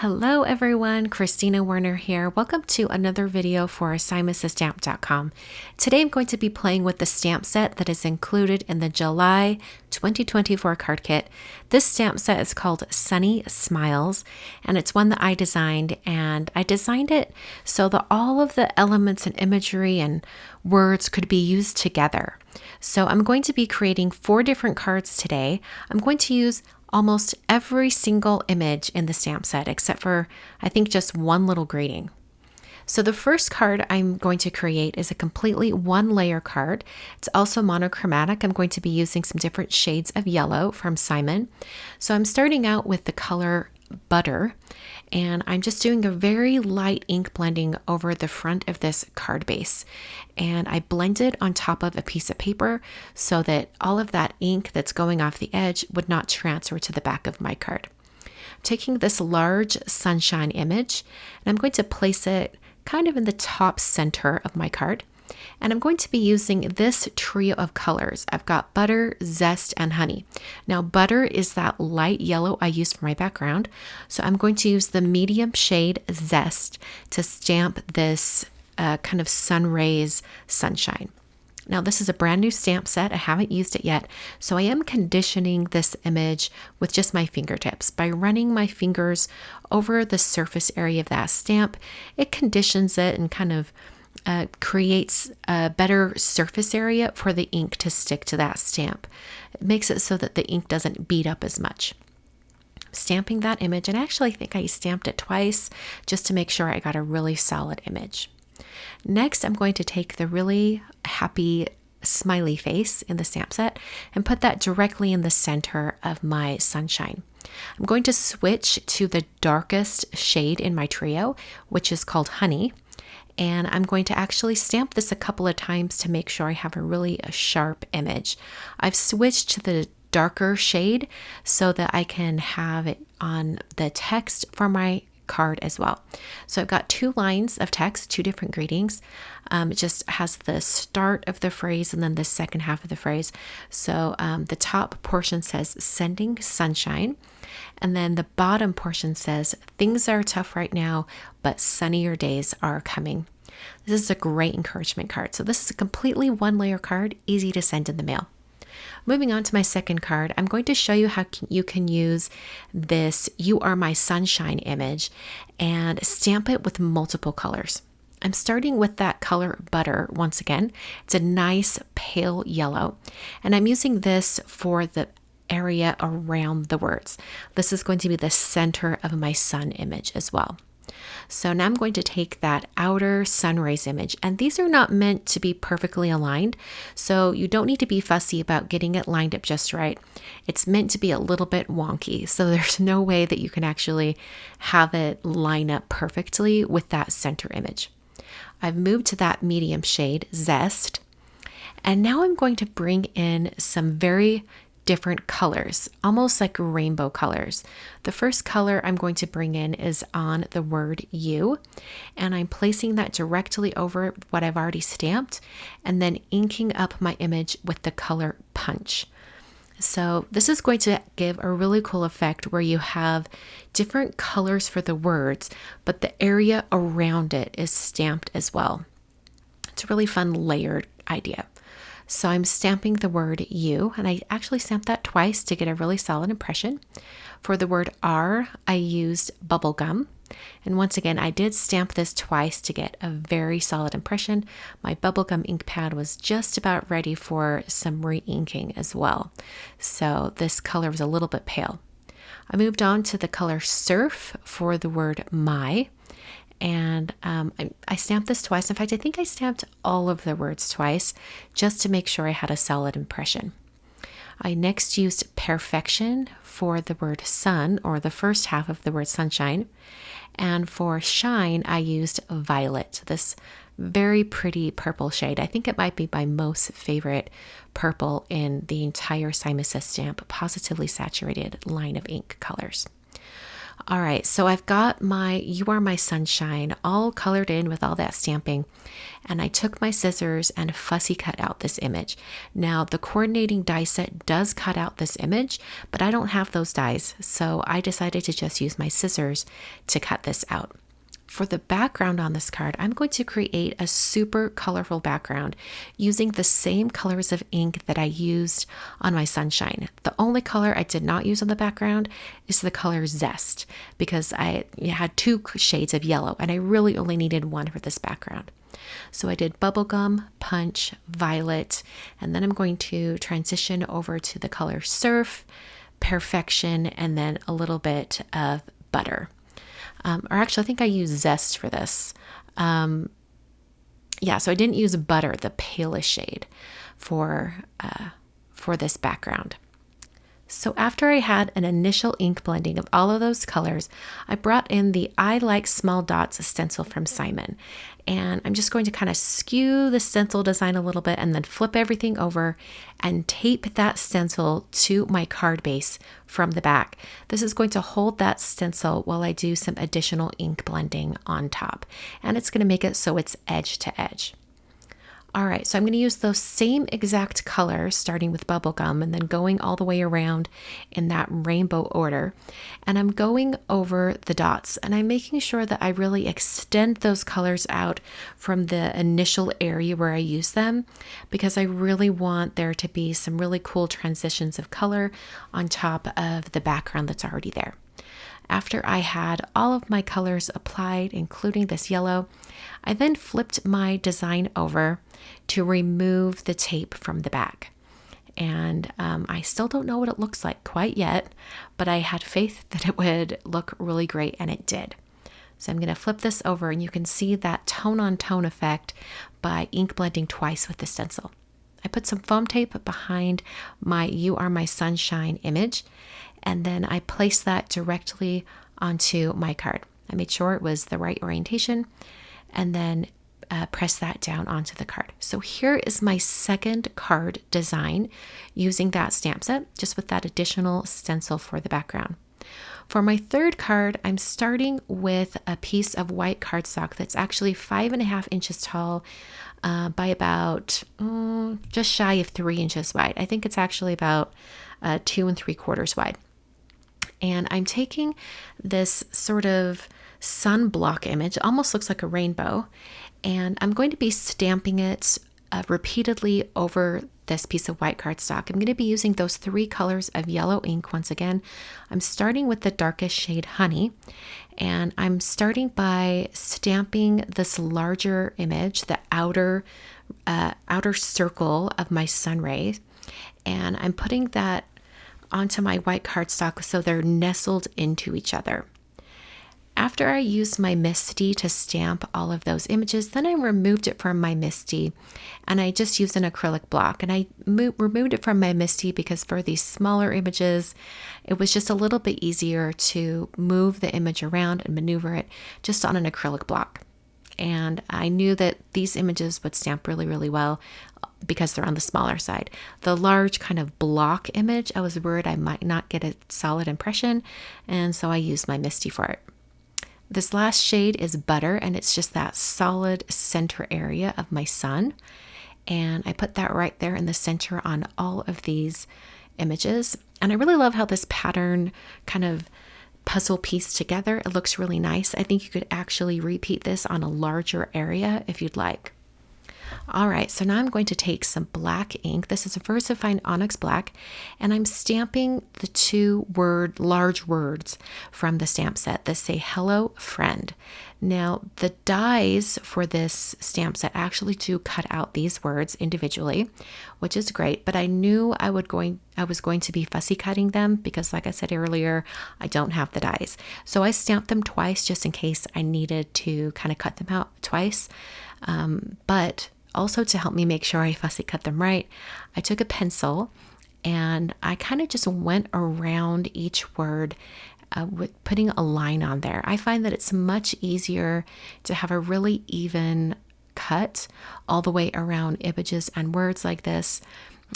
Hello everyone, Christina Werner here. Welcome to another video for SSSstamp.com. Today I'm going to be playing with the stamp set that is included in the July 2024 card kit. This stamp set is called Sunny Smiles, and it's one that I designed, and I designed it so that all of the elements and imagery and words could be used together. So I'm going to be creating 4 different cards today. I'm going to use almost every single image in the stamp set, except for, I think, just one little greeting. So the first card I'm going to create is a completely 1-layer card. It's also monochromatic. I'm going to be using some different shades of yellow from Simon. So I'm starting out with the color Butter, and I'm just doing a very light ink blending over the front of this card base. And I blend it on top of a piece of paper so that all of that ink that's going off the edge would not transfer to the back of my card. I'm taking this large sunshine image, and I'm going to place it kind of in the top center of my card. And I'm going to be using this trio of colors. I've got Butter, Zest, and Honey. Now, Butter is that light yellow I used for my background. So I'm going to use the medium shade Zest to stamp this kind of sun rays sunshine. Now, this is a brand new stamp set. I haven't used it yet. So I am conditioning this image with just my fingertips. By running my fingers over the surface area of that stamp, it conditions it and kind of creates a better surface area for the ink to stick to that stamp. It makes it so that the ink doesn't bead up as much. Stamping that image, and actually I think I stamped it twice just to make sure I got a really solid image. Next, I'm going to take the really happy smiley face in the stamp set and put that directly in the center of my sunshine. I'm going to switch to the darkest shade in my trio, which is called Honey. And I'm going to actually stamp this a couple of times to make sure I have a really sharp image. I've switched to the darker shade so that I can have it on the text for my card as well. So I've got 2 lines of text, 2 different greetings. It just has the start of the phrase and then the second half of the phrase. So the top portion says sending sunshine. And then the bottom portion says, things are tough right now, but sunnier days are coming. This is a great encouragement card. So this is a completely 1-layer card, easy to send in the mail. Moving on to my second card, I'm going to show you how you can use this You Are My Sunshine image and stamp it with multiple colors. I'm starting with that color Butter once again. It's a nice pale yellow, and I'm using this for the area around the words. This is going to be the center of my sun image as well. So now I'm going to take that outer sun rays image, and these are not meant to be perfectly aligned, so you don't need to be fussy about getting it lined up just right. It's meant to be a little bit wonky, so there's no way that you can actually have it line up perfectly with that center image. I've moved to that medium shade, Zest, and now I'm going to bring in some very different colors, almost like rainbow colors. The first color I'm going to bring in is on the word You, and I'm placing that directly over what I've already stamped and then inking up my image with the color Punch. So this is going to give a really cool effect where you have different colors for the words, but the area around it is stamped as well. It's a really fun layered idea. So I'm stamping the word You, and I actually stamped that twice to get a really solid impression. For the word R, I used bubble gum. And once again, I did stamp this twice to get a very solid impression. My bubblegum ink pad was just about ready for some re-inking as well. So this color was a little bit pale. I moved on to the color Surf for the word My. And I stamped this twice. In fact, I think I stamped all of the words twice just to make sure I had a solid impression. I next used Perfection for the word Sun, or the first half of the word Sunshine. And for Shine, I used Violet, this very pretty purple shade. I think it might be my most favorite purple in the entire SSS Stamp Positively Saturated line of ink colors. All right, so I've got my You Are My Sunshine all colored in with all that stamping, and I took my scissors and fussy cut out this image. Now, the coordinating die set does cut out this image, but I don't have those dies, so I decided to just use my scissors to cut this out. For the background on this card, I'm going to create a super colorful background using the same colors of ink that I used on my sunshine. The only color I did not use on the background is the color Zest, because I had two shades of yellow and I really only needed one for this background. So I did bubblegum, punch, violet, and then I'm going to transition over to the color Surf, Perfection, and then a little bit of butter. Or actually, I think I used Zest for this. Yeah, so I didn't use butter, the palest shade, for this background. So after I had an initial ink blending of all of those colors, I brought in the I Like Small Dots stencil from Simon. And I'm just going to kind of skew the stencil design a little bit and then flip everything over and tape that stencil to my card base from the back. This is going to hold that stencil while I do some additional ink blending on top. And it's going to make it so it's edge to edge. All right, so I'm going to use those same exact colors, starting with bubblegum and then going all the way around in that rainbow order. And I'm going over the dots and I'm making sure that I really extend those colors out from the initial area where I use them, because I really want there to be some really cool transitions of color on top of the background that's already there. After I had all of my colors applied, including this yellow, I then flipped my design over to remove the tape from the back. And I still don't know what it looks like quite yet, but I had faith that it would look really great, and it did. So I'm going to flip this over, and you can see that tone-on-tone effect by ink blending twice with the stencil. I put some foam tape behind my You Are My Sunshine image, and then I placed that directly onto my card. I made sure it was the right orientation, and then press that down onto the card. So here is my second card design using that stamp set, just with that additional stencil for the background. For my third card, I'm starting with a piece of white cardstock that's actually 5.5 inches tall by about just shy of 3 inches wide. I think it's actually about 2 3/4 wide. And I'm taking this sort of sunblock image, it almost looks like a rainbow, and I'm going to be stamping it repeatedly over this piece of white cardstock. I'm going to be using those 3 colors of yellow ink once again. I'm starting with the darkest shade Honey, and I'm starting by stamping this larger image, the outer circle of my sun rays, and I'm putting that onto my white cardstock so they're nestled into each other. After I used my MISTI to stamp all of those images, then I removed it from my MISTI and I just used an acrylic block. And I removed it from my MISTI because for these smaller images, it was just a little bit easier to move the image around and maneuver it just on an acrylic block. And I knew that these images would stamp really, really well because they're on the smaller side. The large kind of block image, I was worried I might not get a solid impression, and so I used my MISTI for it. This last shade is Butter, and it's just that solid center area of my sun. And I put that right there in the center on all of these images. And I really love how this pattern kind of puzzle piece together. It looks really nice. I think you could actually repeat this on a larger area if you'd like. All right, so now I'm going to take some black ink. This is a VersaFine Onyx Black, and I'm stamping the 2 large words from the stamp set that say Hello Friend. Now, the dies for this stamp set actually do cut out these words individually, which is great, but I knew I was going to be fussy cutting them because, like I said earlier, I don't have the dies. So I stamped them twice just in case I needed to kind of cut them out twice. But also to help me make sure I fussy cut them right, I took a pencil and I kind of just went around each word with putting a line on there. I find that it's much easier to have a really even cut all the way around images and words like this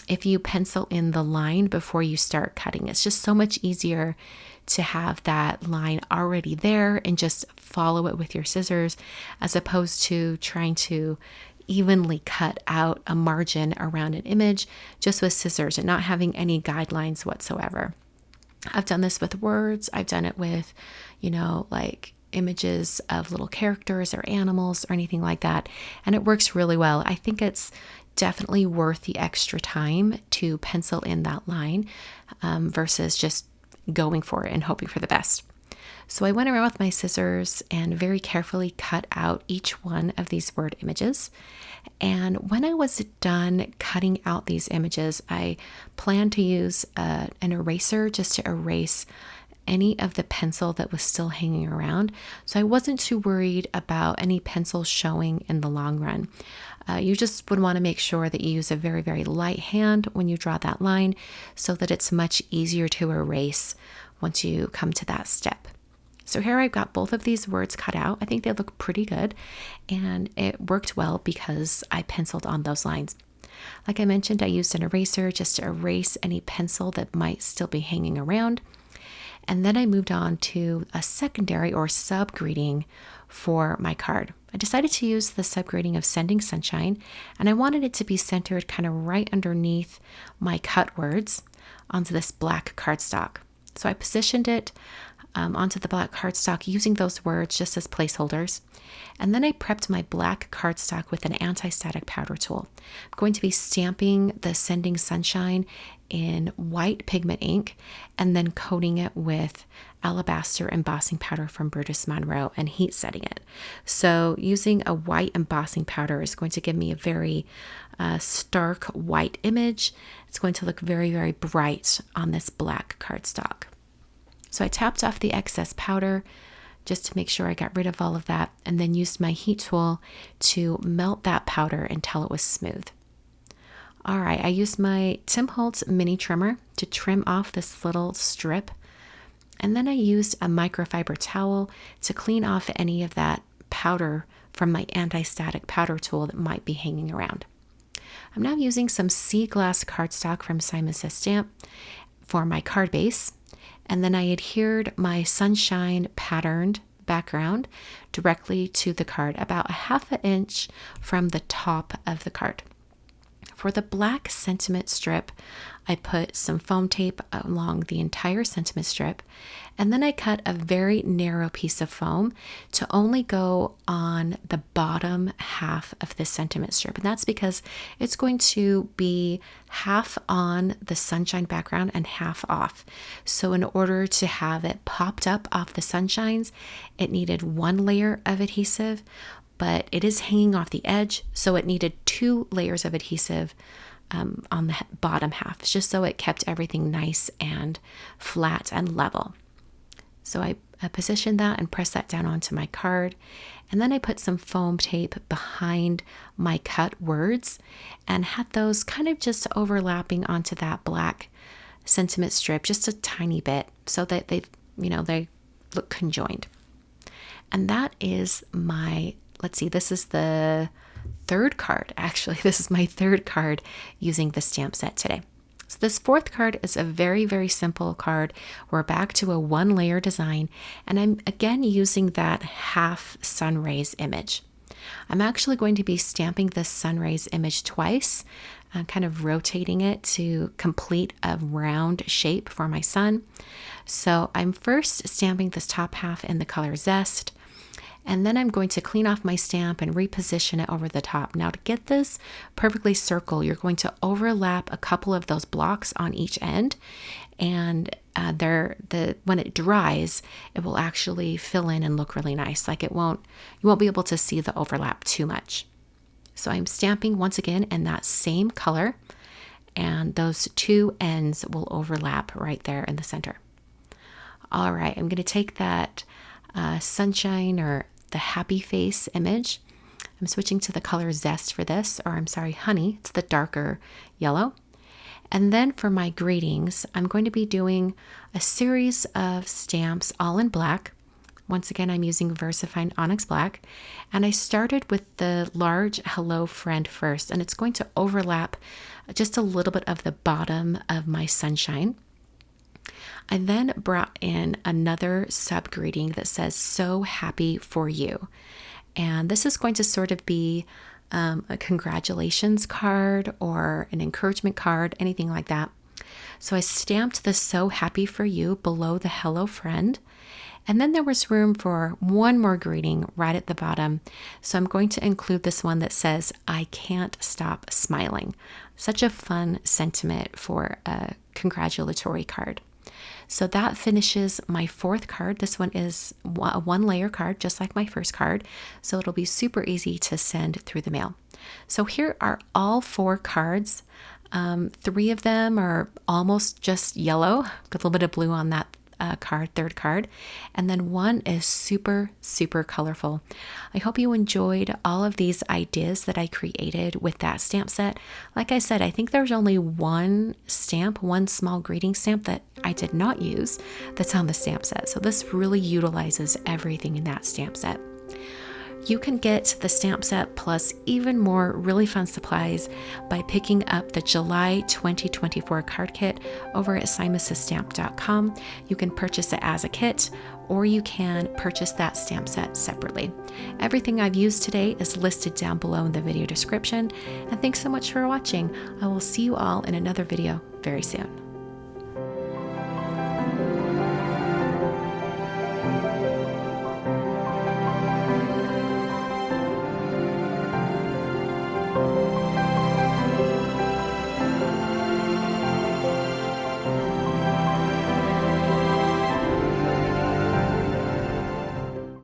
if you pencil in the line before you start cutting. It's just so much easier to have that line already there and just follow it with your scissors, as opposed to trying to evenly cut out a margin around an image just with scissors and not having any guidelines whatsoever. I've done this with words. I've done it with, like images of little characters or animals or anything like that. And it works really well. I think it's definitely worth the extra time to pencil in that line versus just going for it and hoping for the best. So I went around with my scissors and very carefully cut out each one of these word images. And when I was done cutting out these images, I planned to use an eraser just to erase any of the pencil that was still hanging around. So I wasn't too worried about any pencil showing in the long run. You just would want to make sure that you use a very, very light hand when you draw that line so that it's much easier to erase once you come to that step. So here I've got both of these words cut out. I think they look pretty good, and it worked well because I penciled on those lines. Like I mentioned, I used an eraser just to erase any pencil that might still be hanging around. And then I moved on to a secondary or sub greeting for my card. I decided to use the sub greeting of Sending Sunshine, and I wanted it to be centered kind of right underneath my cut words onto this black cardstock. So I positioned it onto the black cardstock using those words just as placeholders. And then I prepped my black cardstock with an anti-static powder tool. I'm going to be stamping the Sending Sunshine in white pigment ink and then coating it with alabaster embossing powder from Brutus Monroe and heat setting it. So using a white embossing powder is going to give me a very stark white image. It's going to look very, very bright on this black cardstock. So I tapped off the excess powder just to make sure I got rid of all of that, and then used my heat tool to melt that powder until it was smooth. All right, I used my Tim Holtz mini trimmer to trim off this little strip, and then I used a microfiber towel to clean off any of that powder from my anti-static powder tool that might be hanging around. I'm now using some sea glass cardstock from Simon Says Stamp for my card base. And then I adhered my sunshine patterned background directly to the card, about a ½ inch from the top of the card. For the black sentiment strip, I put some foam tape along the entire sentiment strip, and then I cut a very narrow piece of foam to only go on the bottom half of the sentiment strip. And that's because it's going to be half on the sunshine background and half off. So in order to have it popped up off the sunshines, it needed one layer of adhesive, but it is hanging off the edge, so it needed 2 layers of adhesive on the bottom half, just so it kept everything nice and flat and level. So I positioned that and pressed that down onto my card, and then I put some foam tape behind my cut words and had those kind of just overlapping onto that black sentiment strip just a tiny bit so that they look conjoined. And that is my, this is the third card. Actually, this is my third card using the stamp set today. So this fourth card is a very, very simple card. We're back to a 1-layer design, and I'm again using that half sun rays image. I'm actually going to be stamping this sun rays image twice, kind of rotating it to complete a round shape for my sun. So I'm first stamping this top half in the color Zest, and then I'm going to clean off my stamp and reposition it over the top. Now to get this perfectly circle, you're going to overlap a couple of those blocks on each end, and when it dries, it will actually fill in and look really nice. You won't be able to see the overlap too much. So I'm stamping once again in that same color, and those 2 ends will overlap right there in the center. All right, I'm going to take that sunshine or the happy face image. I'm switching to the color Zest for this, honey. It's the darker yellow. And then for my greetings, I'm going to be doing a series of stamps all in black. Once again, I'm using VersaFine Onyx Black, and I started with the large Hello Friend first, and it's going to overlap just a little bit of the bottom of my sunshine. I then brought in another sub greeting that says, "So happy for you." And this is going to sort of be a congratulations card or an encouragement card, anything like that. So I stamped the "So happy for you" below the "Hello Friend." And then there was room for one more greeting right at the bottom. So I'm going to include this one that says, "I can't stop smiling." Such a fun sentiment for a congratulatory card. So that finishes my fourth card. This one is a one layer card, just like my first card. So it'll be super easy to send through the mail. So here are all 4 cards. 3 of them are almost just yellow, with a little bit of blue on that third card, and then one is super colorful. I hope you enjoyed all of these ideas that I created with that stamp set. Like I said, I think there's only one small greeting stamp that I did not use that's on the stamp set. So this really utilizes everything in that stamp set. You can get the stamp set plus even more really fun supplies by picking up the July 2024 card kit over at SSSstamp.com. You can purchase it as a kit, or you can purchase that stamp set separately. Everything I've used today is listed down below in the video description. And thanks so much for watching. I will see you all in another video very soon.